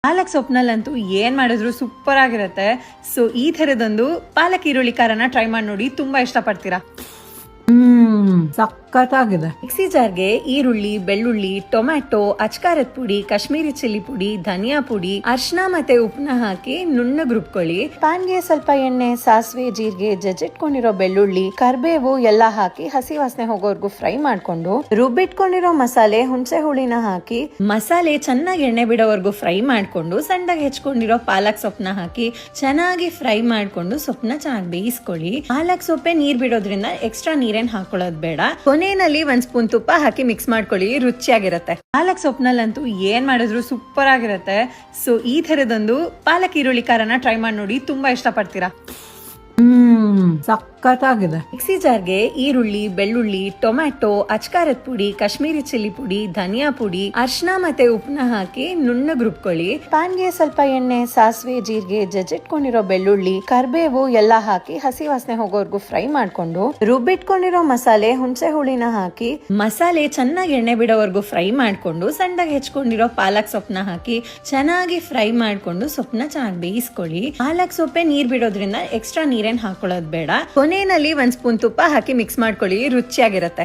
ಪಾಲಕ್ ಸೊಪ್ನಲ್ಲಂತೂ ಏನ್ ಮಾಡಿದ್ರು ಸೂಪರ್ ಆಗಿರುತ್ತೆ. ಸೊ ಈ ತರದೊಂದು ಪಾಲಕ್ ಈರುಳ್ಳಿ ಖಾರನ ಟ್ರೈ ಮಾಡಿ ನೋಡಿ, ತುಂಬಾ ಇಷ್ಟಪಡ್ತೀರಾ. ಸಖತ್ತಾಗಿದೆ. ಮಿಕ್ಸಿ ಜಾರ್ಗೆ ಈರುಳ್ಳಿ, ಬೆಳ್ಳುಳ್ಳಿ, ಟೊಮ್ಯಾಟೊ, ಅಚ್ಕಾರದ ಪುಡಿ, ಕಾಶ್ಮೀರಿ ಚಿಲ್ಲಿ ಪುಡಿ, ಧನಿಯಾ ಪುಡಿ, ಅರ್ಶಿನ ಮತ್ತೆ ಉಪ್ಪನ್ನ ಹಾಕಿ ನುಣ್ಣಗೆ ರುಬ್ಕೊಳ್ಳಿ. ಪ್ಯಾನ್ಗೆ ಸ್ವಲ್ಪ ಎಣ್ಣೆ, ಸಾಸಿವೆ, ಜೀರಿಗೆ, ಜಜ್ಜಿಟ್ಕೊಂಡಿರೋ ಬೆಳ್ಳುಳ್ಳಿ, ಕರ್ಬೇವು ಎಲ್ಲ ಹಾಕಿ ಹಸಿ ವಾಸನೆ ಹೋಗೋವರೆಗೂ ಫ್ರೈ ಮಾಡ್ಕೊಂಡು ರುಬ್ಬಿಟ್ಕೊಂಡಿರೋ ಮಸಾಲೆ, ಹುಣಸೆ ಹುಳಿನ ಹಾಕಿ ಮಸಾಲೆ ಚೆನ್ನಾಗಿ ಎಣ್ಣೆ ಬಿಡೋವರೆಗೂ ಫ್ರೈ ಮಾಡ್ಕೊಂಡು ಸಣ್ಣದಾಗಿ ಹೆಚ್ಕೊಂಡಿರೋ ಪಾಲಕ್ ಸೊಪ್ಪನ್ನ ಹಾಕಿ ಚೆನ್ನಾಗಿ ಫ್ರೈ ಮಾಡ್ಕೊಂಡು ಸೊಪ್ಪನ್ನ ಚೆನ್ನಾಗಿ ಬೇಯಿಸ್ಕೊಳ್ಳಿ. ಪಾಲಕ್ ಸೊಪ್ಪೆ ನೀರ್ ಬಿಡೋದ್ರಿಂದ ಎಕ್ಸ್ಟ್ರಾ ನೀರೇನ್ ಹಾಕೊಳ್ಳೋದು ಬೇಡ. ಕೊನೆಯಲ್ಲಿ 1 ಸ್ಪೂನ್ ತುಪ್ಪ ಹಾಕಿ ಮಿಕ್ಸ್ ಮಾಡ್ಕೊಳ್ಳಿ, ರುಚಿಯಾಗಿರುತ್ತೆ. ಪಾಲಕ್ ಸೊಪ್ನಲ್ಲಂತೂ ಏನ್ ಮಾಡಿದ್ರು ಸೂಪರ್ ಆಗಿರುತ್ತೆ. ಸೊ ಈ ತರದೊಂದು ಪಾಲಕ್ ಈರುಳ್ಳಿ ಖಾರನ ಟ್ರೈ ಮಾಡಿ ನೋಡಿ, ತುಂಬಾ ಇಷ್ಟಪಡ್ತೀರಾ. ಸಖತ್ತಾಗಿದೆ. ಮಿಕ್ಸಿ ಜಾರ್ಗೆ ಈರುಳ್ಳಿ, ಬೆಳ್ಳುಳ್ಳಿ, ಟೊಮ್ಯಾಟೊ, ಅಚ್ಕಾರದ ಪುಡಿ, ಕಾಶ್ಮೀರಿ ಚಿಲ್ಲಿ ಪುಡಿ, ಧನಿಯಾ ಪುಡಿ, ಅರ್ಶಿನ ಮತ್ತೆ ಉಪ್ಪನ್ನ ಹಾಕಿ ನುಣ್ಣಗೆ ರುಬ್ಕೊಳ್ಳಿ. ಪ್ಯಾನ್ಗೆ ಸ್ವಲ್ಪ ಎಣ್ಣೆ, ಸಾಸಿವೆ, ಜೀರಿಗೆ, ಜಜ್ಜಿಟ್ಕೊಂಡಿರೋ ಬೆಳ್ಳುಳ್ಳಿ, ಕರ್ಬೇವು ಎಲ್ಲ ಹಾಕಿ ಹಸಿ ವಾಸನೆ ಹೋಗೋವರೆಗೂ ಫ್ರೈ ಮಾಡ್ಕೊಂಡು ರುಬ್ಬಿಟ್ಕೊಂಡಿರೋ ಮಸಾಲೆ, ಹುಣಸೆ ಹುಳಿನ ಹಾಕಿ ಮಸಾಲೆ ಚೆನ್ನಾಗಿ ಎಣ್ಣೆ ಬಿಡೋವರೆಗೂ ಫ್ರೈ ಮಾಡ್ಕೊಂಡು ಸಣ್ಣದಾಗಿ ಹೆಚ್ಕೊಂಡಿರೋ ಪಾಲಕ್ ಸೊಪ್ಪನ್ನ ಹಾಕಿ ಚೆನ್ನಾಗಿ ಫ್ರೈ ಮಾಡ್ಕೊಂಡು ಸೊಪ್ಪನ್ನ ಚೆನ್ನಾಗಿ ಬೇಯಿಸ್ಕೊಳ್ಳಿ. ಪಾಲಕ್ ಸೊಪ್ಪೆ ನೀರ್ ಬಿಡೋದ್ರಿಂದ ಎಕ್ಸ್ಟ್ರಾ ನೀರೇನ್ ಹಾಕೊಳ್ಳೋದು ಬೇಡ. ಕೊನೆಯಲ್ಲಿ 1 ಸ್ಪೂನ್ ತುಪ್ಪ ಹಾಕಿ ಮಿಕ್ಸ್ ಮಾಡ್ಕೊಳ್ಳಿ, ರುಚಿಯಾಗಿರುತ್ತೆ.